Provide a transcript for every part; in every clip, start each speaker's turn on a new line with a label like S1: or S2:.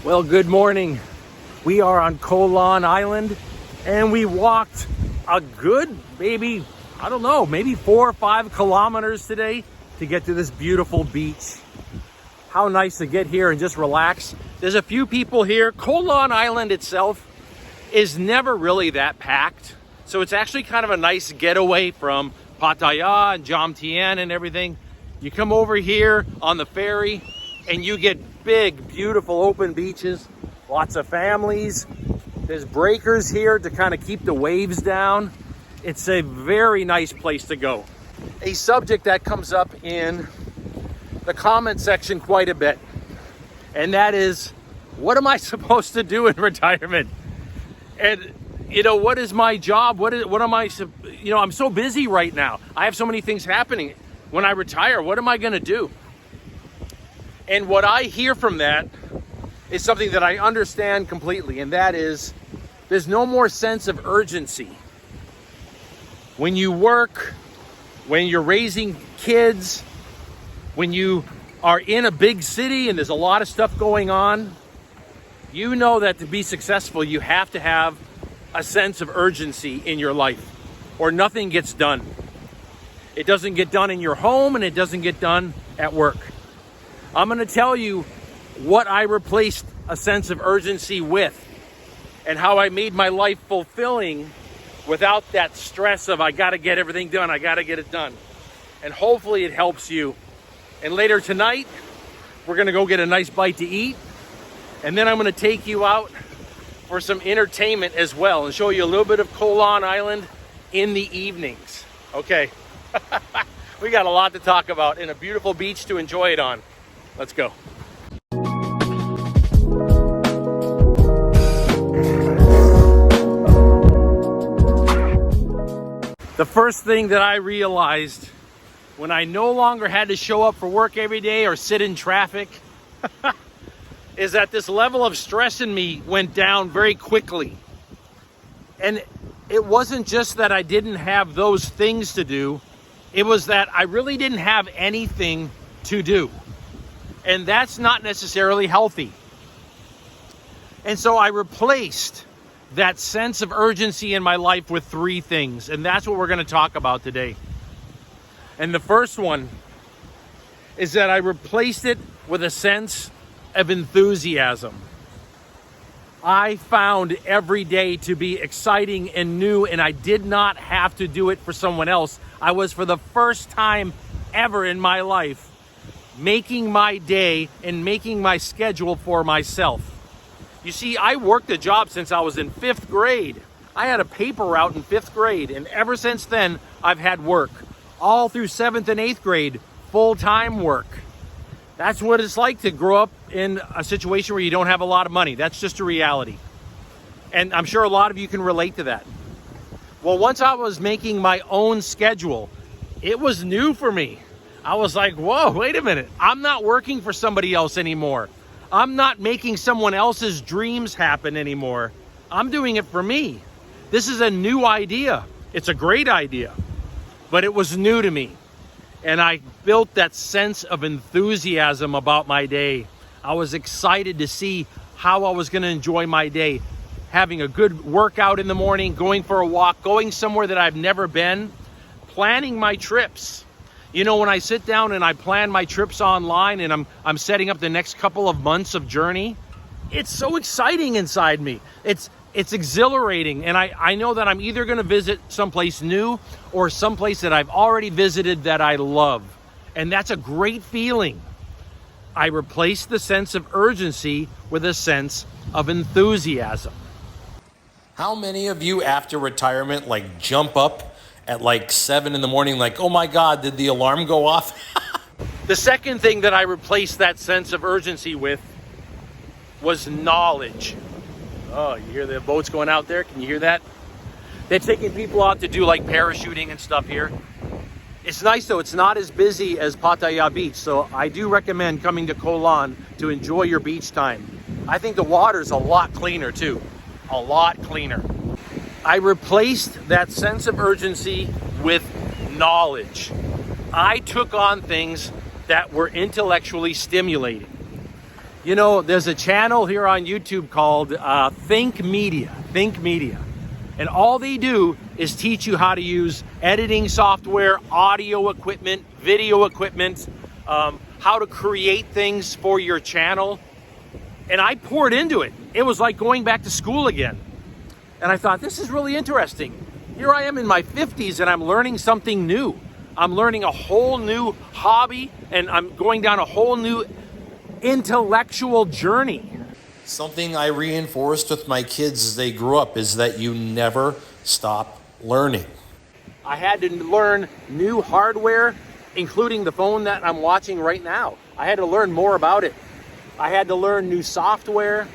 S1: Well, good morning. We are on Koh Lan Island and we walked a good, maybe 4 or 5 kilometers today to get to this beautiful beach. How nice to get here and just relax. There's a few people here. Koh Lan Island itself is never really that packed. So it's actually kind of a nice getaway from Pattaya and Jomtien and everything. You come over here on the ferry and you get big, beautiful open beaches, lots of families. There's breakers here to kind of keep the waves down. It's a very nice place to go. A subject that comes up in the comment section quite a bit, and that is, what am I supposed to do in retirement? And what is my job? What am I, I'm so busy right now. I have so many things happening. When I retire, what am I going to do? And what I hear from that is something that I understand completely, and that is, there's no more sense of urgency. When you work, when you're raising kids, when you are in a big city and there's a lot of stuff going on, you know that to be successful, you have to have a sense of urgency in your life, or nothing gets done. It doesn't get done in your home, and it doesn't get done at work. I'm going to tell you what I replaced a sense of urgency with, and how I made my life fulfilling without that stress of I got to get everything done, I got to get it done. And hopefully it helps you. And later tonight, we're going to go get a nice bite to eat, and then I'm going to take you out for some entertainment as well and show you a little bit of Koh Lan Island in the evenings. Okay. We got a lot to talk about and a beautiful beach to enjoy it on. Let's go. The first thing that I realized when I no longer had to show up for work every day or sit in traffic is that this level of stress in me went down very quickly. And it wasn't just that I didn't have those things to do, it was that I really didn't have anything to do. And that's not necessarily healthy. And so I replaced that sense of urgency in my life with 3 things. And that's what we're going to talk about today. And the first one is that I replaced it with a sense of enthusiasm. I found every day to be exciting and new, and I did not have to do it for someone else. I was, for the first time ever in my life, making my day and making my schedule for myself. You see, I worked a job since I was in 5th grade. I had a paper route in 5th grade, and ever since then, I've had work. All through 7th and 8th grade, full-time work. That's what it's like to grow up in a situation where you don't have a lot of money. That's just a reality. And I'm sure a lot of you can relate to that. Well, once I was making my own schedule, it was new for me. I was like, whoa, wait a minute. I'm not working for somebody else anymore. I'm not making someone else's dreams happen anymore. I'm doing it for me. This is a new idea. It's a great idea, but it was new to me. And I built that sense of enthusiasm about my day. I was excited to see how I was going to enjoy my day. Having a good workout in the morning, going for a walk, going somewhere that I've never been, planning my trips. When I sit down and I plan my trips online and I'm setting up the next couple of months of journey, it's so exciting inside me. It's exhilarating, and I know that I'm either going to visit someplace new or someplace that I've already visited that I love. And that's a great feeling. I replaced the sense of urgency with a sense of enthusiasm. How many of you after retirement jump up at 7 in the morning oh my God, did the alarm go off? The second thing that I replaced that sense of urgency with was knowledge. Oh, you hear the boats going out there? Can you hear that? They're taking people out to do parachuting and stuff here. It's nice though, it's not as busy as Pattaya Beach, so I do recommend coming to Koh Lan to enjoy your beach time. I think the water's a lot cleaner too, a lot cleaner. I replaced that sense of urgency with knowledge. I took on things that were intellectually stimulating. You know, there's a channel here on YouTube called Think Media. And all they do is teach you how to use editing software, audio equipment, video equipment, how to create things for your channel. And I poured into it. It was like going back to school again. And I thought, this is really interesting. Here I am in my 50s and I'm learning something new. I'm learning a whole new hobby and I'm going down a whole new intellectual journey.
S2: Something I reinforced with my kids as they grew up is that you never stop learning.
S1: I had to learn new hardware, including the phone that I'm watching right now. I had to learn more about it. I had to learn new software.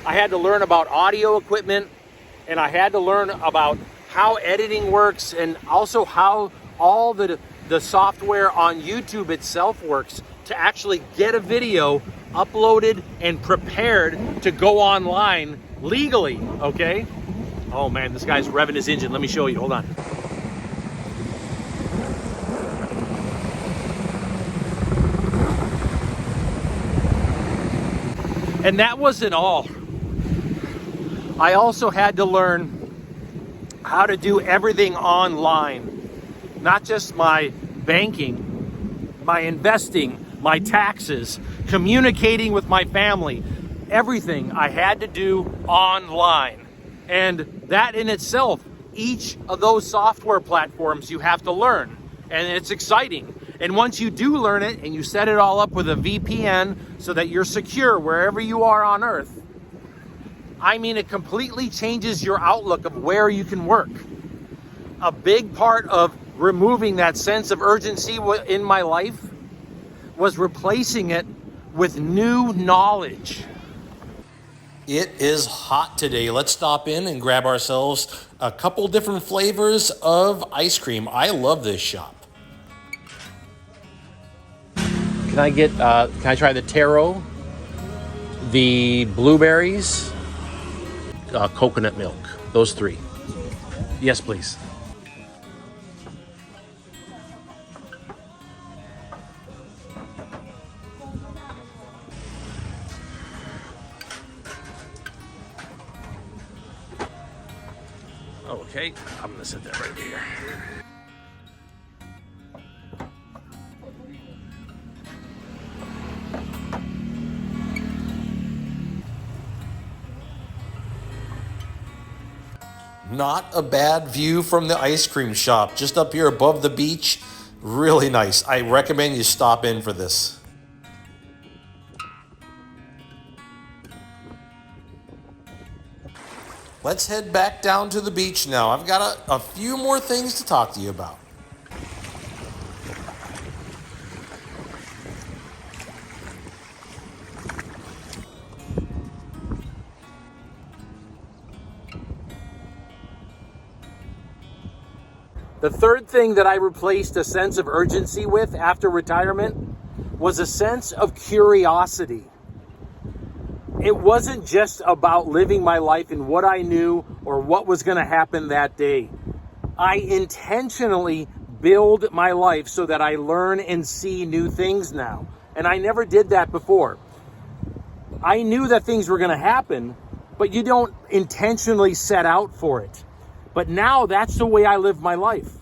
S1: I had to learn about audio equipment, and I had to learn about how editing works and also how all the software on YouTube itself works to actually get a video uploaded and prepared to go online legally, okay? Oh man, this guy's revving his engine. Let me show you, hold on. And that wasn't all. I also had to learn how to do everything online. Not just my banking, my investing, my taxes, communicating with my family, everything I had to do online. And that in itself, each of those software platforms you have to learn. And it's exciting. And once you do learn it and you set it all up with a VPN so that you're secure wherever you are on Earth, I mean, it completely changes your outlook of where you can work. A big part of removing that sense of urgency in my life was replacing it with new knowledge.
S2: It is hot today. Let's stop in and grab ourselves a couple different flavors of ice cream. I love this shop.
S1: Can I try the taro, the blueberries, coconut milk, those three? Yes, please. Okay, I'm gonna set that right here.
S2: Not a bad view from the ice cream shop, just up here above the beach. Really nice. I recommend you stop in for this. Let's head back down to the beach now. I've got a few more things to talk to you about.
S1: The third thing that I replaced a sense of urgency with after retirement was a sense of curiosity. It wasn't just about living my life in what I knew or what was going to happen that day. I intentionally build my life so that I learn and see new things now. And I never did that before. I knew that things were going to happen, but you don't intentionally set out for it. But now that's the way I live my life.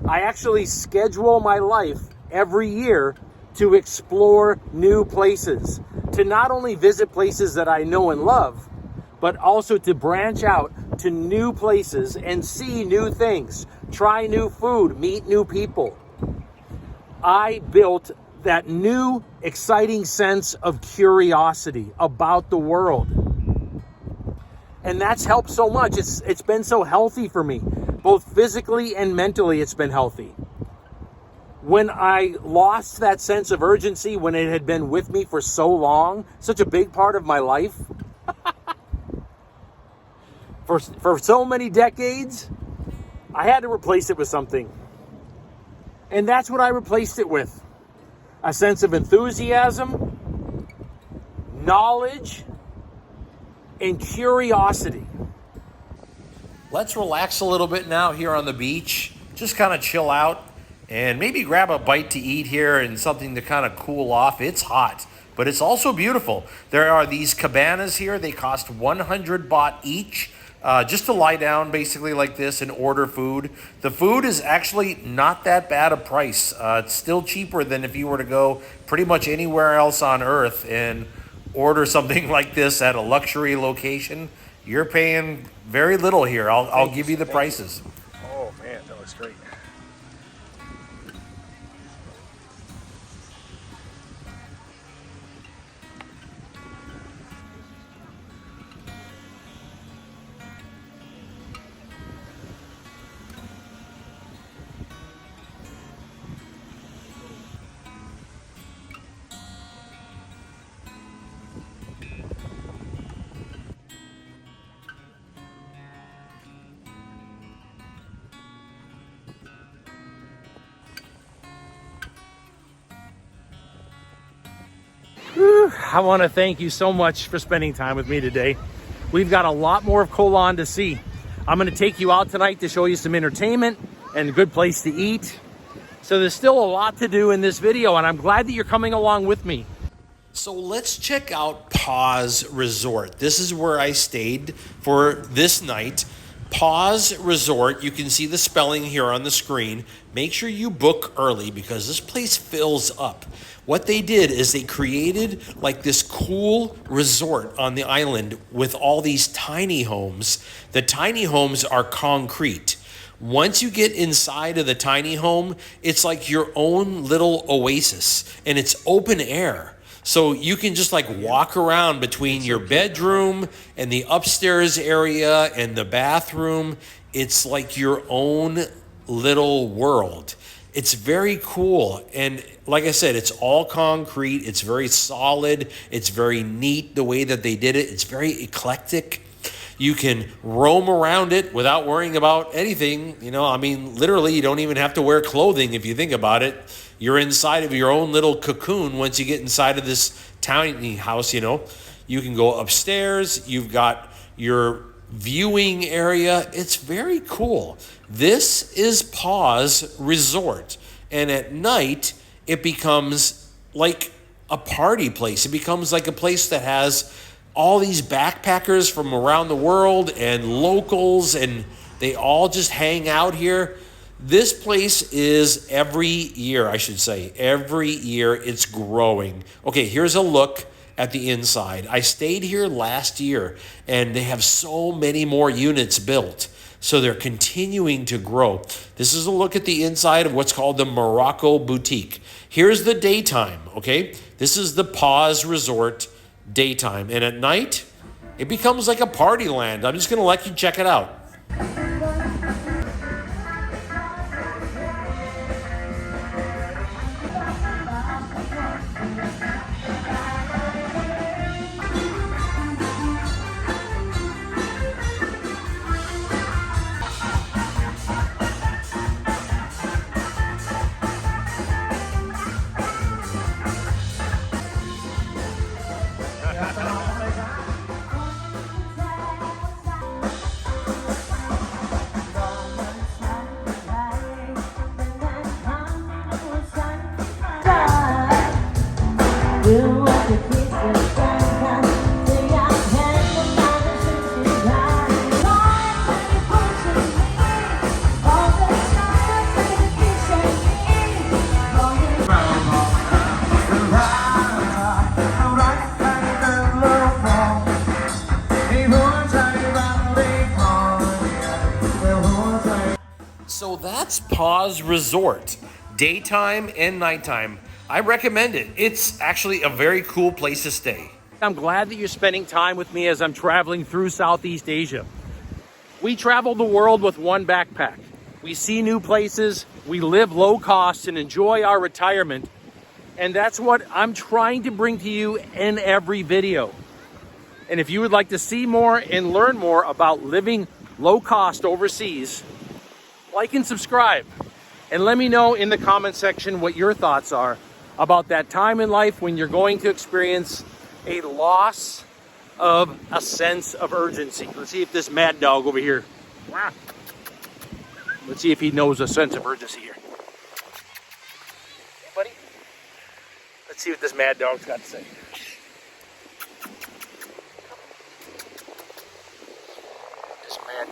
S1: I actually schedule my life every year to explore new places, to not only visit places that I know and love, but also to branch out to new places and see new things, try new food, meet new people. I built that new, exciting sense of curiosity about the world. And that's helped so much. It's been so healthy for me, both physically and mentally. It's been healthy. When I lost that sense of urgency, when it had been with me for so long, such a big part of my life, for so many decades, I had to replace it with something. And that's what I replaced it with. A sense of enthusiasm, knowledge, and curiosity.
S2: Let's relax a little bit now here on the beach. Just kind of chill out and maybe grab a bite to eat here and something to kind of cool off. It's hot. but it's also beautiful. There are these cabanas here. They cost 100 baht each. Just to lie down basically like this and order food. The food is actually not that bad a price. It's still cheaper than if you were to go pretty much anywhere else on earth and order something like this at a luxury location. You're paying very little here. I'll give you the prices.
S1: Oh man, that looks great. I want to thank you so much for spending time with me today. We've got a lot more of Koh Lan to see. I'm going to take you out tonight to show you some entertainment and a good place to eat. So there's still a lot to do in this video, and I'm glad that you're coming along with me.
S2: So let's check out Paw Resort. This is where I stayed for this night. Paw Resort, you can see the spelling here on the screen. Make sure you book early because this place fills up. What they did is they created like this cool resort on the island with all these tiny homes. The tiny homes are concrete. Once you get inside of the tiny home, it's like your own little oasis and it's open air. So you can just like walk around between your bedroom and the upstairs area and the bathroom. It's like your own little world. It's very cool. And like I said, it's all concrete. It's very solid. It's very neat the way that they did it. It's very eclectic. You can roam around it without worrying about anything. You know, I mean, literally, you don't even have to wear clothing if you think about it. You're inside of your own little cocoon once you get inside of this tiny house, you know. You can go upstairs. You've got your viewing area. It's very cool. This is Paw Resort. And at night, it becomes like a party place. It becomes like a place that has all these backpackers from around the world and locals, and they all just hang out here. This place is every year, I should say, every year it's growing. Okay, here's a look at the inside. I stayed here last year, and they have so many more units built. So they're continuing to grow. This is a look at the inside of what's called the Morocco Boutique. Here's the daytime, okay? This is the Paw Resort daytime. And at night, it becomes like a party land. I'm just going to let you check it out. So that's Paw Resort, daytime and nighttime. I recommend it. It's actually a very cool place to stay.
S1: I'm glad that you're spending time with me as I'm traveling through Southeast Asia. We travel the world with one backpack. We see new places, we live low cost and enjoy our retirement. And that's what I'm trying to bring to you in every video. And if you would like to see more and learn more about living low cost overseas, like and subscribe. And let me know in the comment section what your thoughts are about that time in life when you're going to experience a loss of a sense of urgency. Let's see if this mad dog over here, let's see if he knows a sense of urgency here. Hey, buddy. Let's see what this mad dog's got to say.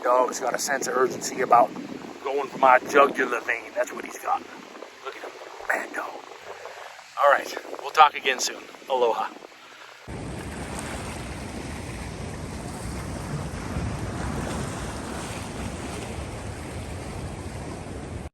S1: dog's got a sense of urgency about going for my jugular vein. That's what he's got. Look at him. Mad dog. All right. We'll talk again soon. Aloha.